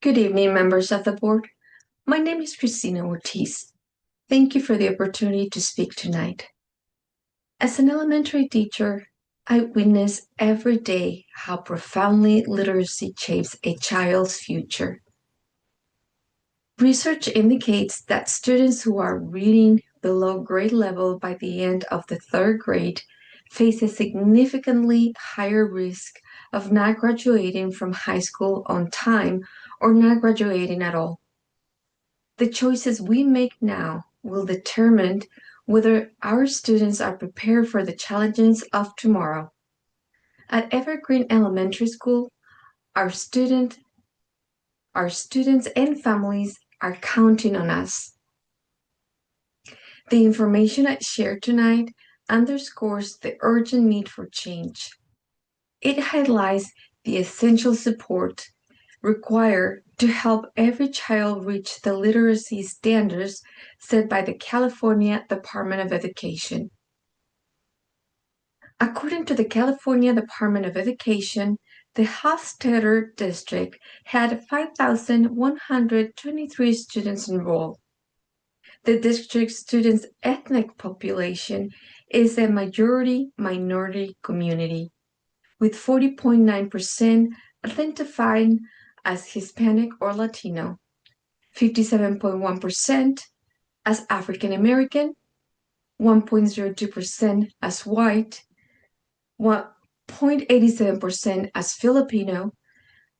Good evening, members of the board. My name is Cristina Ortiz. Thank you for the opportunity to speak tonight. As an elementary teacher, I witness every day how profoundly literacy shapes a child's future. Research indicates that students who are reading below grade level by the end of the third grade face a significantly higher risk of not graduating from high school on time or not graduating at all. The choices we make now will determine whether our students are prepared for the challenges of tomorrow. At Evergreen Elementary School, our students and families are counting on us. The information I shared tonight underscores the urgent need for change. It highlights the essential support required to help every child reach the literacy standards set by the California Department of Education. According to the California Department of Education, the Hofstadter district had 5,123 students enrolled. The district's students' ethnic population is a majority minority community, with 40.9% identifying as Hispanic or Latino, 57.1% as African American, 1.02% as white, 0.87% as Filipino,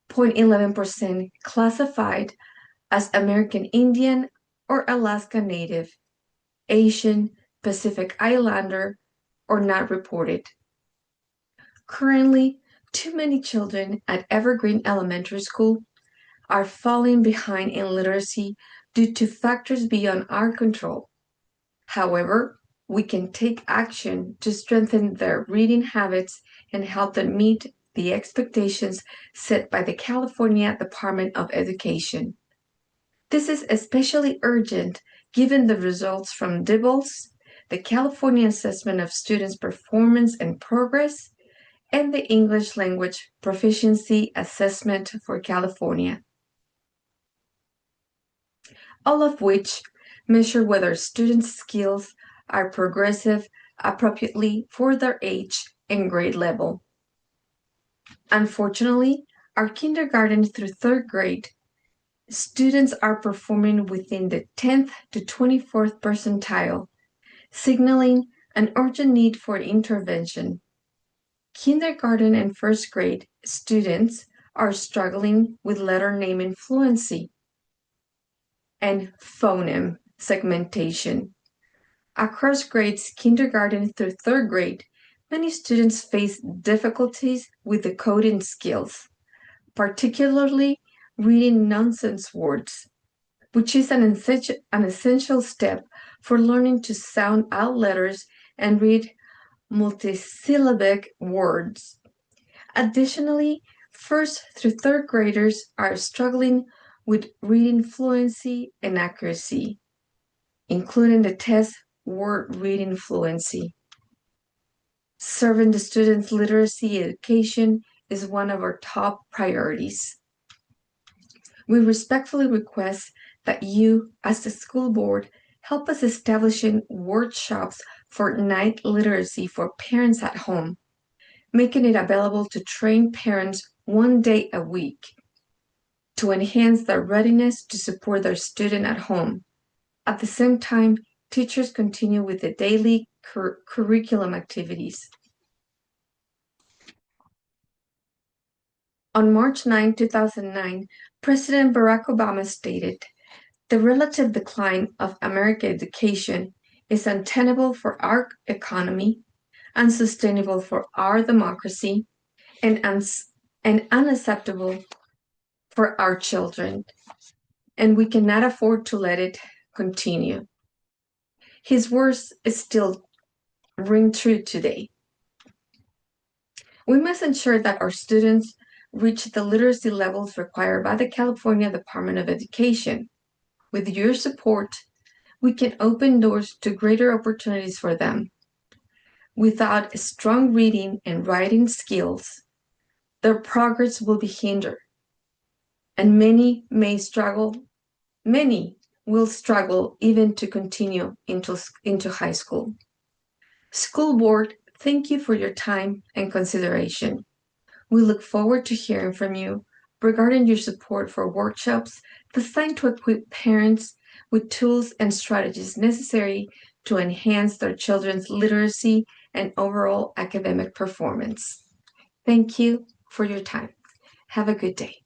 0.11% classified as American Indian or Alaska Native, Asian, Pacific Islander, or not reported. Currently, too many children at Evergreen Elementary School are falling behind in literacy due to factors beyond our control. However, we can take action to strengthen their reading habits and help them meet the expectations set by the California Department of Education. This is especially urgent given the results from DIBELS, the California Assessment of Students' Performance and Progress, and the English Language Proficiency Assessment for California, all of which measure whether students' skills are progressive appropriately for their age and grade level. Unfortunately, our kindergarten through third grade students are performing within the 10th to 24th percentile, signaling an urgent need for intervention. Kindergarten and first grade students are struggling with letter naming fluency and phoneme segmentation. Across grades kindergarten through third grade, many students face difficulties with the coding skills, particularly reading nonsense words, which is an essential step for learning to sound out letters and read multisyllabic words. Additionally, first through third graders are struggling with reading fluency and accuracy, including the test word reading fluency. Serving the students' literacy education is one of our top priorities. We respectfully request that you, as the school board, help us establishing workshops for night literacy for parents at home, making it available to train parents one day a week to enhance their readiness to support their student at home. At the same time, teachers continue with the daily curriculum activities. On March 9, 2009, President Barack Obama stated, "The relative decline of American education is untenable for our economy, unsustainable for our democracy, and unacceptable for our children, and we cannot afford to let it continue." His words still ring true today. We must ensure that our students reach the literacy levels required by the California Department of Education. With your support, we can open doors to greater opportunities for them. Without strong reading and writing skills, their progress will be hindered. and many will struggle even to continue into high school. School board, thank you for your time and consideration. We look forward to hearing from you regarding your support for workshops designed to equip parents with tools and strategies necessary to enhance their children's literacy and overall academic performance. Thank you for your time. Have a good day.